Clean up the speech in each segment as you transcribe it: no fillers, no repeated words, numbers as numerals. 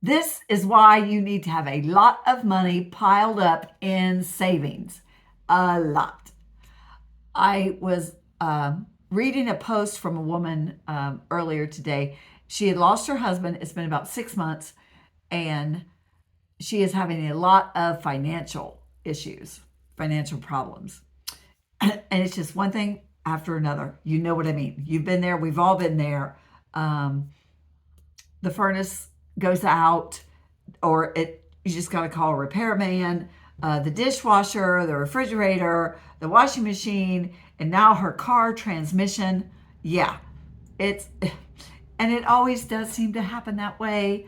This is why you need to have a lot of money piled up in savings. A lot. I was reading a post from a woman earlier today. She had lost her husband. It's been about 6 months, and she is having a lot of financial issues, financial problems. And it's just one thing after another. You know what I mean? You've been there. We've all been there. Um, the furnace goes out, or you just got to call a repairman. The dishwasher, the refrigerator, the washing machine, and now her car transmission. Yeah, it's and it always does seem to happen that way.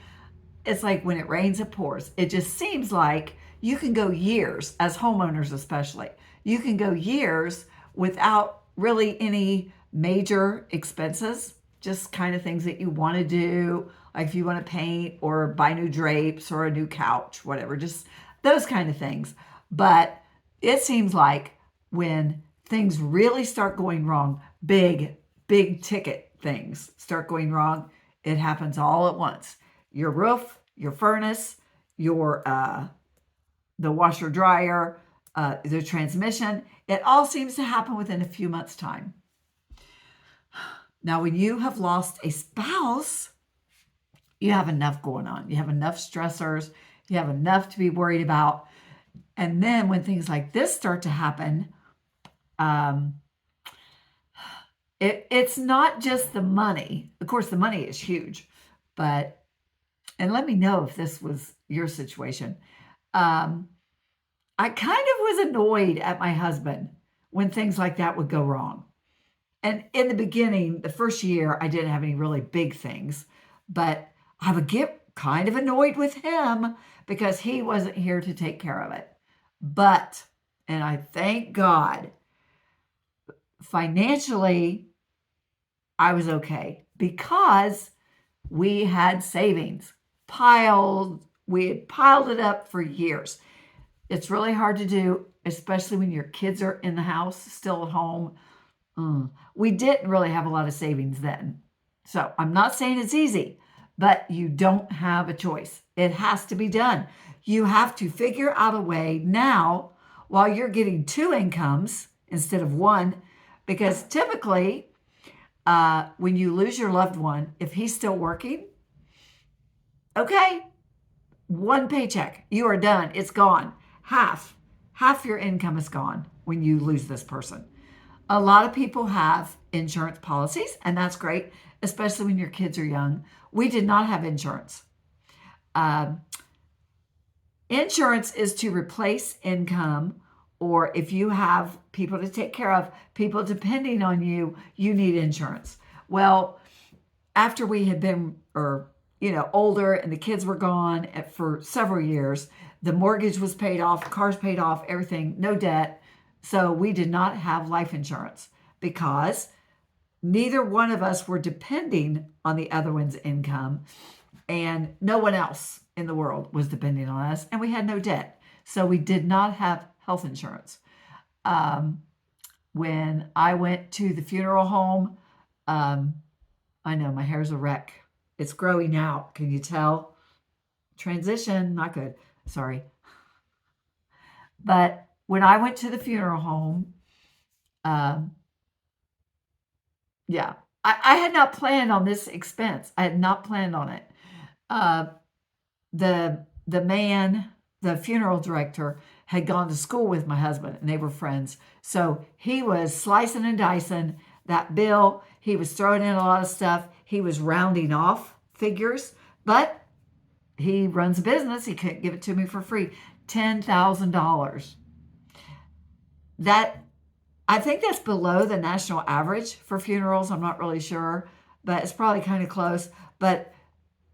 It's like when it rains, it pours. It just seems like you can go years, as homeowners especially, you can go years without really any major expenses, just kind of things that you want to do, like if you want to paint or buy new drapes or a new couch, whatever, just those kind of things. But it seems like when things really start going wrong, big ticket things start going wrong, it happens all at once. Your roof, your furnace, your the washer dryer, the transmission, it all seems to happen within a few months' time. Now, when you have lost a spouse, you have enough going on. You have enough stressors. You have enough to be worried about. And then when things like this start to happen, it's not just the money. Of course, the money is huge, but, and let me know if this was your situation. I kind of was annoyed at my husband when things like that would go wrong. And in the beginning, the first year, I didn't have any really big things, but I would get kind of annoyed with him because he wasn't here to take care of it. But, and I thank God, financially, I was okay because we had savings we had piled it up for years. It's really hard to do, especially when your kids are in the house, still at home. We didn't really have a lot of savings then. So I'm not saying it's easy, but you don't have a choice. It has to be done. You have to figure out a way now while you're getting two incomes instead of one, because typically when you lose your loved one, if he's still working, okay, one paycheck, you are done. It's gone. Half your income is gone when you lose this person. A lot of people have insurance policies, and that's great, especially when your kids are young. We did not have insurance. Insurance is to replace income, or if you have people to take care of, people depending on you, you need insurance. Well, after we had been, older and the kids were gone for several years, the mortgage was paid off, cars paid off, everything, no debt. So we did not have life insurance because neither one of us were depending on the other one's income, and no one else in the world was depending on us, and we had no debt. So we did not have health insurance. When I went to the funeral home, I know my hair's a wreck. It's growing out. Can you tell? Transition, not good. Sorry. But when I went to the funeral home, yeah, I had not planned on this expense. I had not planned on it. The man, the funeral director, had gone to school with my husband, and they were friends. So he was slicing and dicing that bill. He was throwing in a lot of stuff. He was rounding off figures, but he runs a business. He couldn't give it to me for free. $10,000. I think that's below the national average for funerals. I'm not really sure, but it's probably kind of close. But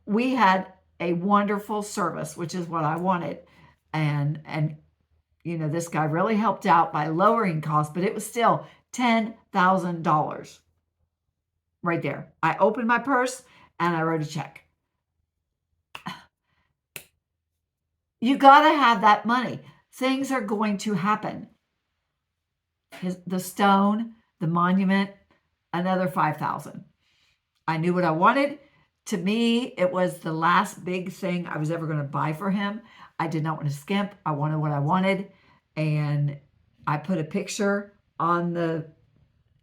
we had a wonderful service, which is what I wanted. And this guy really helped out by lowering costs, but it was still $10,000 right there. I opened my purse and I wrote a check. You got to have that money. Things are going to happen. The stone, the monument, another $5,000. I knew what I wanted. To me, it was the last big thing I was ever going to buy for him. I did not want to skimp. I wanted what I wanted. And I put a picture on the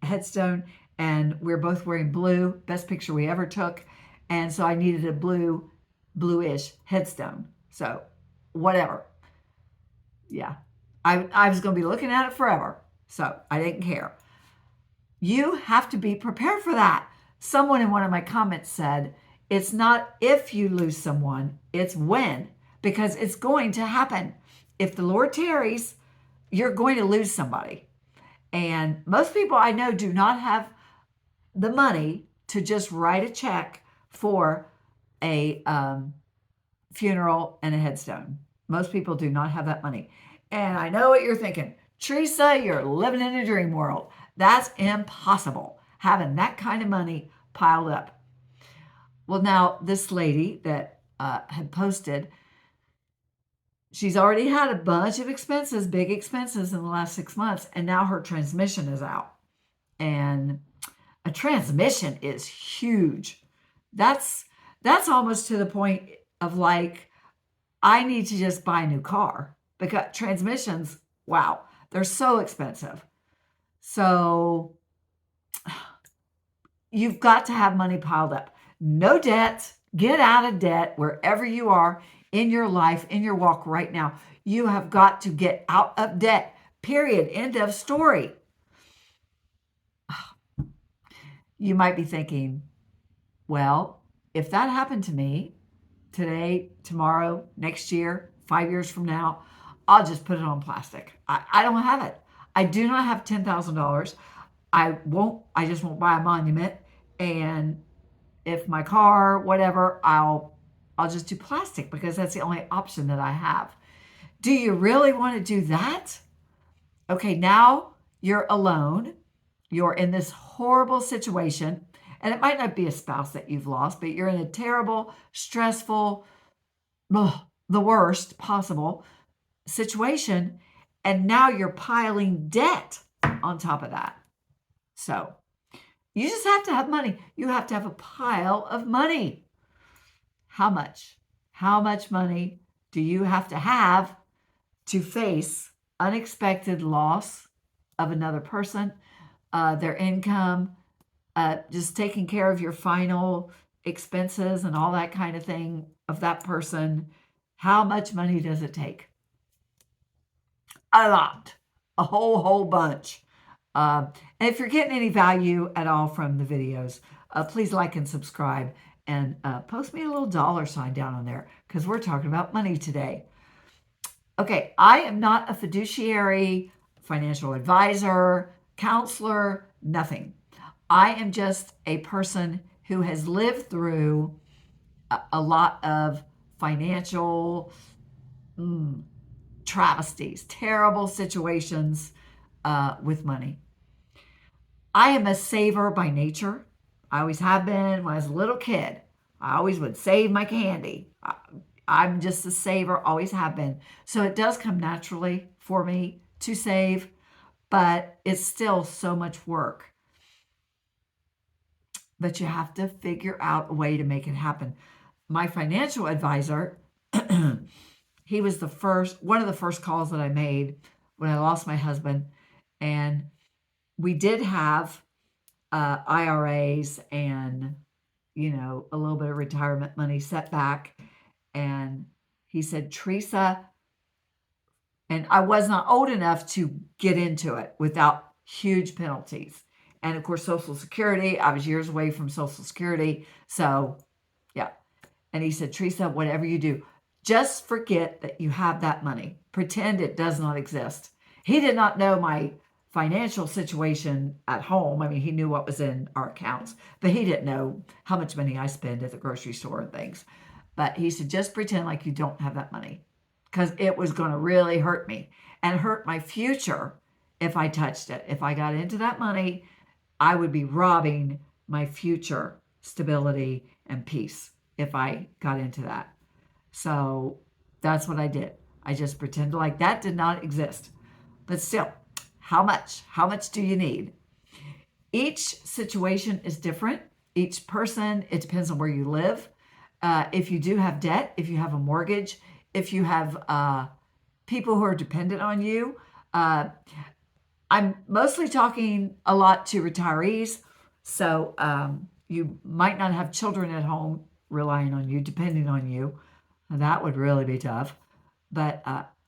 headstone, and we're both wearing blue. Best picture we ever took. And so I needed a bluish headstone. So whatever. Yeah. I was going to be looking at it forever. So I didn't care. You have to be prepared for that. Someone in one of my comments said, it's not if you lose someone, it's when, because it's going to happen. If the Lord tarries, you're going to lose somebody. And most people I know do not have the money to just write a check for a funeral and a headstone. Most people do not have that money. And I know what you're thinking. Teresa, you're living in a dream world. That's impossible, having that kind of money piled up. Well, now this lady that had posted, she's already had a bunch of expenses, big expenses in the last 6 months, and now her transmission is out. And a transmission is huge. That's almost to the point of like, I need to just buy a new car, because transmissions, wow, they're so expensive. So you've got to have money piled up. No debt. Get out of debt wherever you are in your life, in your walk right now. You have got to get out of debt. Period. End of story. You might be thinking, well, if that happened to me today, tomorrow, next year, 5 years from now, I'll just put it on plastic. I don't have it. I do not have $10,000. I just won't buy a monument. And if my car, whatever, I'll just do plastic, because that's the only option that I have. Do you really want to do that? Okay, now you're alone. You're in this horrible situation, and it might not be a spouse that you've lost, but you're in a terrible, stressful, the worst possible situation, and now you're piling debt on top of that. So you just have to have money. You have to have a pile of money. How much? How much money do you have to face unexpected loss of another person, their income, just taking care of your final expenses and all that kind of thing of that person? How much money does it take? A lot. A whole bunch. And if you're getting any value at all from the videos, please like and subscribe, and post me a little $sign down on there, because we're talking about money today. Okay, I am not a fiduciary, financial advisor, counselor, nothing. I am just a person who has lived through a lot of financial travesties, terrible situations with money. I am a saver by nature. I always have been. When I was a little kid, I always would save my candy. I'm just a saver, always have been. So it does come naturally for me to save, but it's still so much work. But you have to figure out a way to make it happen. My financial advisor, he was one of the first calls that I made when I lost my husband. And we did have IRAs and, a little bit of retirement money set back. And he said, Teresa, and I was not old enough to get into it without huge penalties. And of course, Social Security, I was years away from Social Security. So yeah. And he said, Teresa, whatever you do, just forget that you have that money. Pretend it does not exist. He did not know my financial situation at home. I mean, he knew what was in our accounts, but he didn't know how much money I spend at the grocery store and things. But he said, just pretend like you don't have that money, because it was going to really hurt me and hurt my future if I touched it. If I got into that money, I would be robbing my future stability and peace if I got into that. So that's what I did. I just pretended like that did not exist. But still, how much? How much do you need? Each situation is different. each person, it depends on where you live. If you do have debt, if you have a mortgage, if you have people who are dependent on you, uh, I'm mostly talking a lot to retirees. So you might not have children at home relying on you, depending on you. That would really be tough. But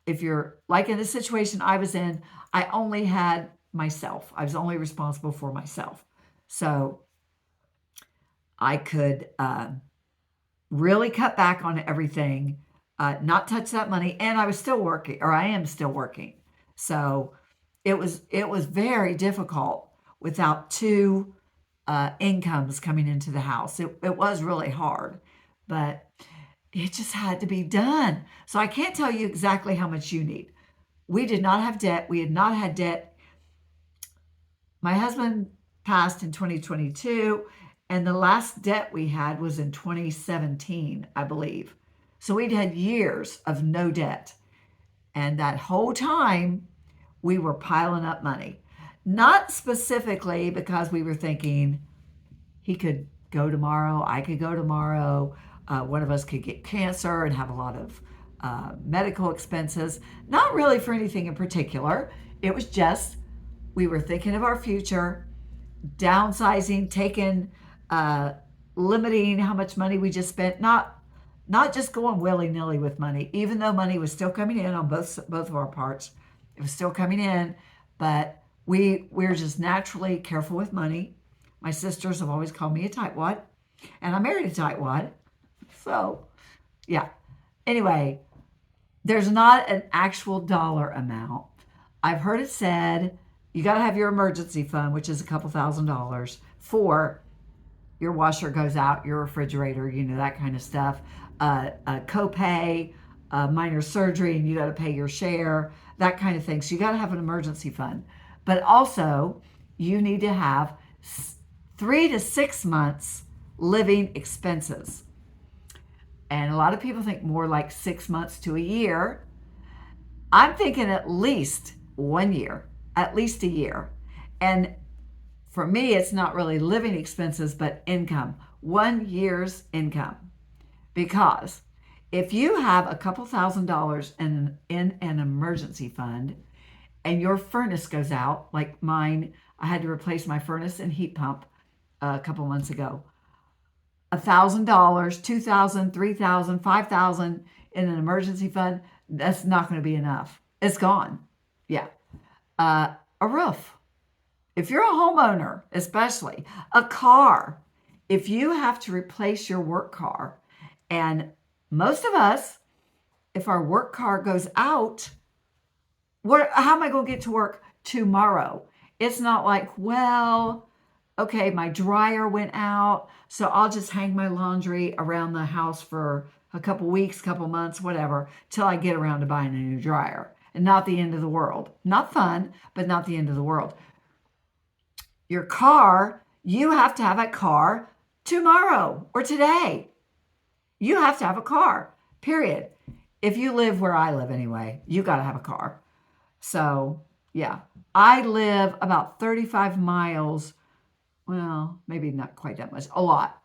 if you're like in the situation I was in, I only had myself. I was only responsible for myself. So I could really cut back on everything, not touch that money, and I was still working, or I am still working. So it was very difficult without two incomes coming into the house. It was really hard, but it just had to be done. So I can't tell you exactly how much you need. We did not have debt. We had not had debt. My husband passed in 2022, and the last debt we had was in 2017, I believe. So we'd had years of no debt. And that whole time, we were piling up money. Not specifically because we were thinking he could go tomorrow, I could go tomorrow, one of us could get cancer and have a lot of medical expenses. Not really for anything in particular. It was just we were thinking of our future, downsizing, taking, uh, limiting how much money we just spent, not just going willy nilly with money, even though money was still coming in on both of our parts. It was still coming in, but we're just naturally careful with money. My sisters have always called me a tightwad, and I married a tightwad. So, yeah. Anyway, there's not an actual dollar amount. I've heard it said you got to have your emergency fund, which is a couple $1,000s for your washer goes out, your refrigerator, that kind of stuff. A copay, minor surgery, and you got to pay your share, that kind of thing. So you got to have an emergency fund. But also, you need to have 3 to 6 months living expenses. And a lot of people think more like 6 months to a year. I'm thinking at least 1 year, at least a year. And for me, it's not really living expenses, but income, 1 year's income. Because if you have a couple $1,000s in an emergency fund and your furnace goes out, like mine, I had to replace my furnace and heat pump a couple months ago. $1,000, 2,000, 3,000, 5,000 in an emergency fund, that's not going to be enough. It's gone. Yeah. A roof. If you're a homeowner, especially a car, if you have to replace your work car, and most of us, if our work car goes out, how am I going to get to work tomorrow? It's not like, well, okay, my dryer went out, so I'll just hang my laundry around the house for a couple weeks, couple months, whatever, till I get around to buying a new dryer. And not the end of the world. Not fun, but not the end of the world. Your car, you have to have a car tomorrow or today. You have to have a car, period. If you live where I live anyway, you got to have a car. So, yeah, I live about 35 miles. Well, maybe not quite that much, a lot.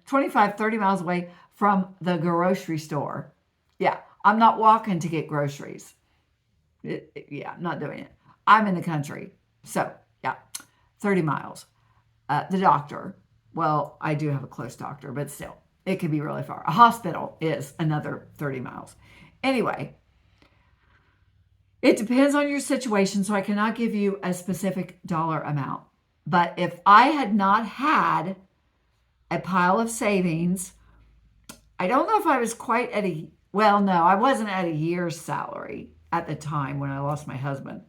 25, 30 miles away from the grocery store. Yeah, I'm not walking to get groceries. Yeah, I'm not doing it. I'm in the country. So, yeah, 30 miles. The doctor, well, I do have a close doctor, but still, it could be really far. A hospital is another 30 miles. Anyway, it depends on your situation, so I cannot give you a specific dollar amount. But if I had not had a pile of savings, I don't know if I was quite at well, no, I wasn't at a year's salary at the time when I lost my husband.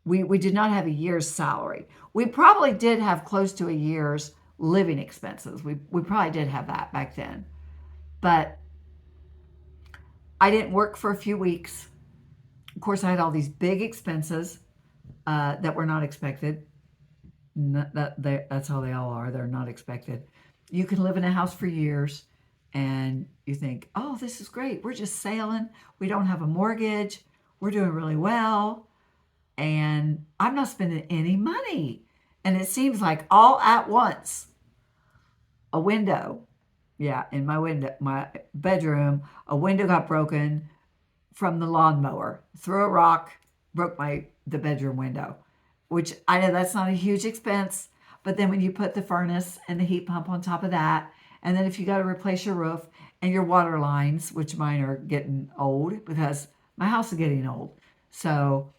We did not have a year's salary. We probably did have close to a year's living expenses. We probably did have that back then. But I didn't work for a few weeks. Of course, I had all these big expenses that were not expected. That's how they all are. They're not expected. You can live in a house for years and you think, oh, this is great. We're just sailing. We don't have a mortgage. We're doing really well. And I'm not spending any money. And it seems like all at once, a window. Yeah, in my bedroom, a window got broken from the lawnmower. Threw a rock, broke the bedroom window, which I know that's not a huge expense, but then when you put the furnace and the heat pump on top of that, and then if you got to replace your roof and your water lines, which mine are getting old because my house is getting old. So,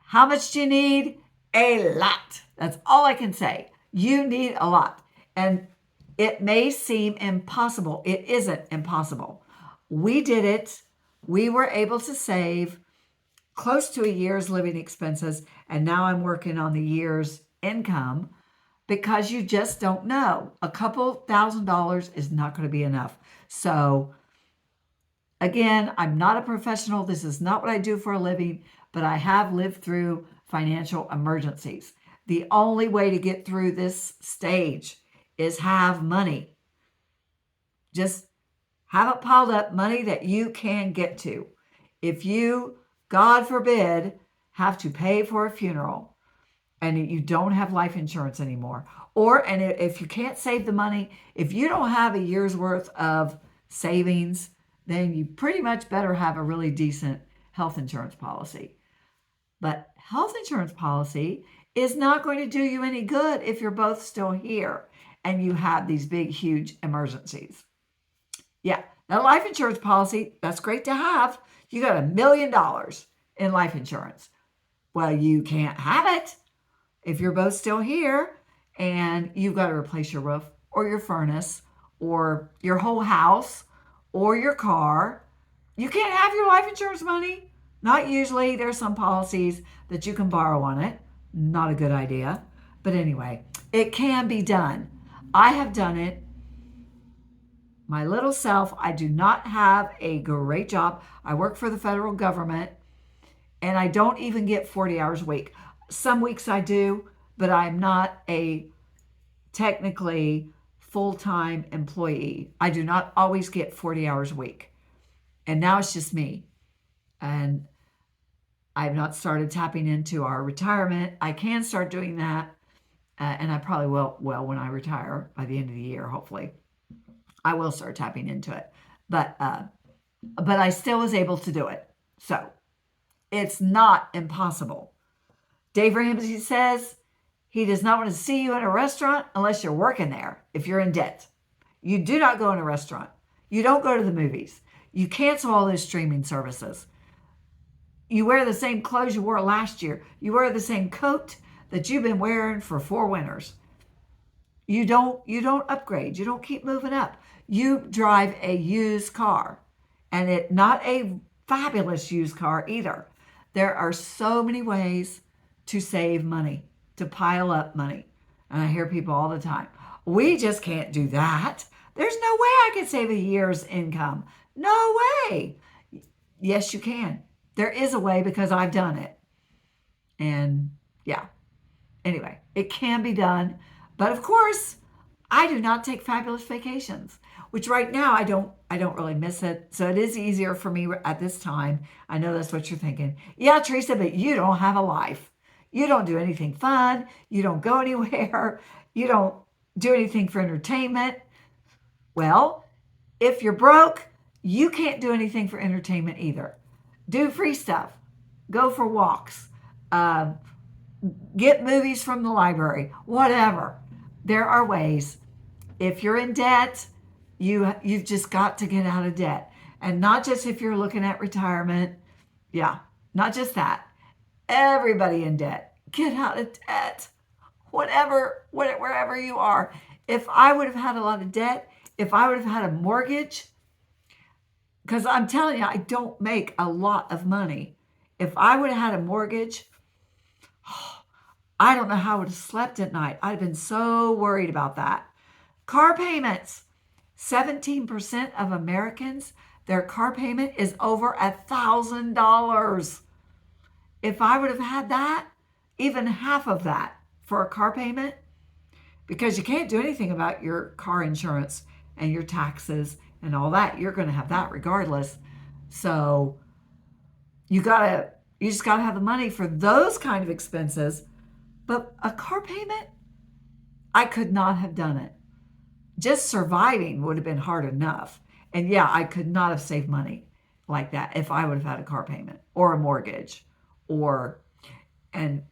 how much do you need? A lot. That's all I can say. You need a lot. And it may seem impossible. It isn't impossible. We did it. We were able to save close to a year's living expenses. And now I'm working on the year's income because you just don't know. A couple $1,000s is not going to be enough. So, again, I'm not a professional. This is not what I do for a living, but I have lived through financial emergencies. The only way to get through this stage is have money. Just have it piled up, money that you can get to. If you, God forbid, have to pay for a funeral and you don't have life insurance anymore, and if you can't save the money, if you don't have a year's worth of savings, then you pretty much better have a really decent health insurance policy. But health insurance policy is not going to do you any good if you're both still here and you have these big, huge emergencies. Yeah, now life insurance policy, that's great to have. You got $1 million in life insurance. Well, you can't have it if you're both still here and you've got to replace your roof or your furnace or your whole house or your car. You can't have your life insurance money. Not usually. There's some policies that you can borrow on it. Not a good idea. But anyway, it can be done. I have done it. My little self, I do not have a great job. I work for the federal government and I don't even get 40 hours a week. Some weeks I do, but I'm not a technically full-time employee. I do not always get 40 hours a week. And now it's just me. And I've not started tapping into our retirement. I can start doing that. And I probably will, well, when I retire by the end of the year, hopefully. I will start tapping into it. But I still was able to do it. So it's not impossible. Dave Ramsey says he does not want to see you in a restaurant unless you're working there, if you're in debt. You do not go in a restaurant. You don't go to the movies. You cancel all those streaming services. You wear the same clothes you wore last year. You wear the same coat that you've been wearing for 4 winters. You don't upgrade. You don't keep moving up. You drive a used car, and it not a fabulous used car either. There are so many ways to save money, to pile up money. And I hear people all the time, we just can't do that. There's no way I can save a year's income. No way. Yes, you can. There is a way because I've done it. And yeah, anyway, it can be done. But of course, I do not take fabulous vacations, which right now I don't really miss it. So it is easier for me at this time. I know that's what you're thinking. Yeah, Teresa, but you don't have a life. You don't do anything fun. You don't go anywhere. You don't do anything for entertainment. Well, if you're broke, you can't do anything for entertainment either. Do free stuff. Go for walks. Get movies from the library. Whatever. There are ways. If you're in debt, you've just got to get out of debt. And not just if you're looking at retirement. Yeah, not just that. Everybody in debt. Get out of debt. Wherever you are. If I would have had a lot of debt, if I would have had a mortgage, because I'm telling you, I don't make a lot of money. If I would have had a mortgage, I don't know how I would have slept at night. I'd have been so worried about that. Car payments. 17% of Americans, their car payment is over $1,000. If I would have had that, even half of that for a car payment, because you can't do anything about your car insurance and your taxes and all that. You're going to have that regardless. So you just gotta have the money for those kind of expenses. But a car payment, I could not have done it. just surviving would have been hard enough. And yeah, I could not have saved money like that if I would have had a car payment or a mortgage or, and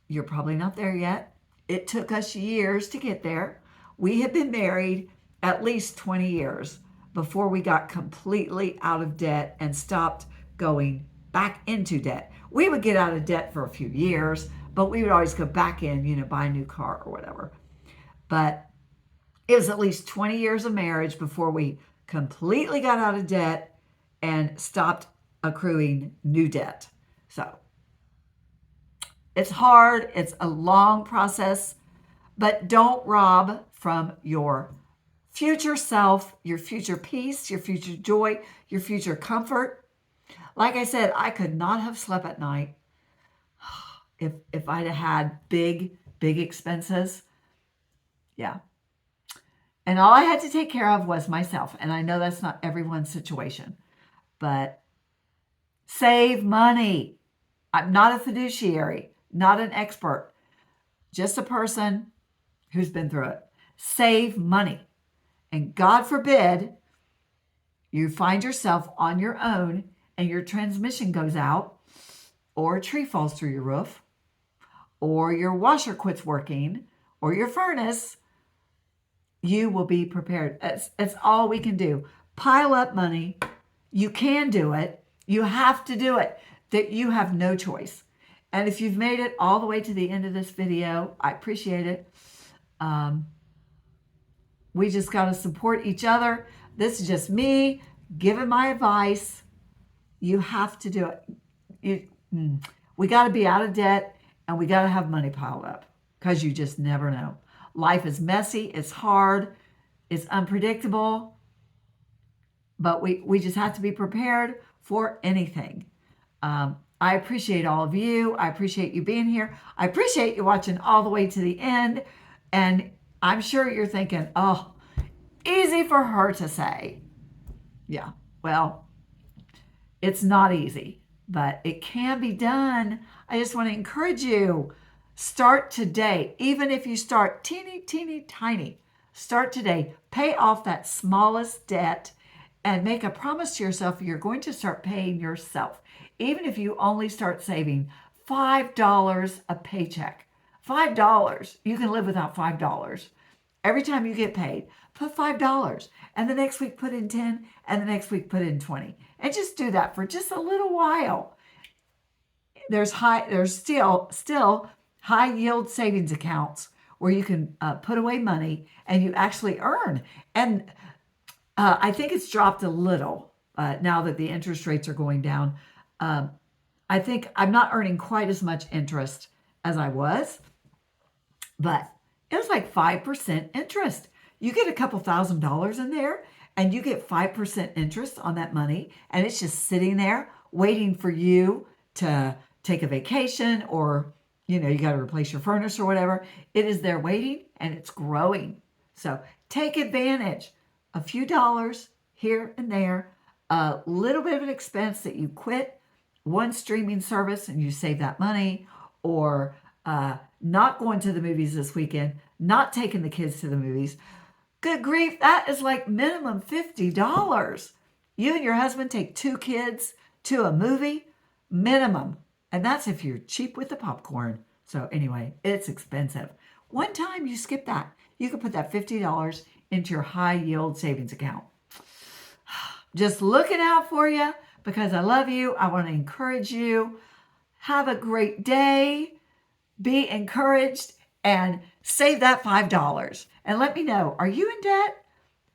you're probably not there yet. It took us years to get there. We had been married at least 20 years before we got completely out of debt and stopped going back into debt. We would get out of debt for a few years, but we would always go back in, buy a new car or whatever. But it was at least 20 years of marriage before we completely got out of debt and stopped accruing new debt. So it's hard, it's a long process, but don't rob from your future self, your future peace, your future joy, your future comfort. Like I said, I could not have slept at night if I'd had big expenses. Yeah. And all I had to take care of was myself. And I know that's not everyone's situation, but save money. I'm not a fiduciary, not an expert, just a person who's been through it. Save money. And God forbid you find yourself on your own and your transmission goes out, or a tree falls through your roof, or your washer quits working, or your furnace. You will be prepared. It's all we can do. Pile up money. You can do it. You have to do it. That you have no choice. And if you've made it all the way to the end of this video, I appreciate it. We just got to support each other. This is just me giving my advice. You have to do it. We got to be out of debt, and we got to have money piled up, because you just never know. Life is messy, it's hard, it's unpredictable, but we just have to be prepared for anything. I appreciate all of you. I appreciate you being here. I appreciate you watching all the way to the end. And I'm sure you're thinking, oh, easy for her to say. Yeah, well, it's not easy, but it can be done. I just want to encourage you. Start today. Even if you start teeny, tiny, start today. Pay off that smallest debt and make a promise to yourself you're going to start paying yourself. Even if you only start saving $5 a paycheck. $5. You can live without $5. Every time you get paid, put $5. And the next week put in 10, and the next week put in 20. And just do that for just a little while. There's still high yield savings accounts where you can put away money and you actually earn. And I think it's dropped a little now that the interest rates are going down. I think I'm not earning quite as much interest as I was, but it was like 5% interest. You get a couple $1,000s in there and you get 5% interest on that money, and it's just sitting there waiting for you to take a vacation, or you got to replace your furnace or whatever. It is there waiting, and it's growing. So take advantage. A few dollars here and there, a little bit of an expense that you quit one streaming service and you save that money, or not going to the movies this weekend, not taking the kids to the movies. Good grief, that is like minimum $50. You and your husband take 2 kids to a movie, minimum. And that's if you're cheap with the popcorn. So anyway, it's expensive. One time you skip that, you can put that $50 into your high yield savings account. Just looking out for you because I love you. I want to encourage you. Have a great day. Be encouraged and save that $5. And let me know, are you in debt?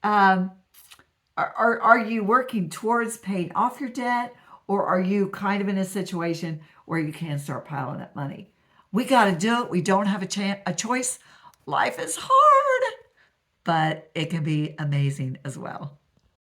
Are you working towards paying off your debt? Or are you kind of in a situation where you can start piling up money? We got to do it. We don't have a choice. Life is hard, but it can be amazing as well.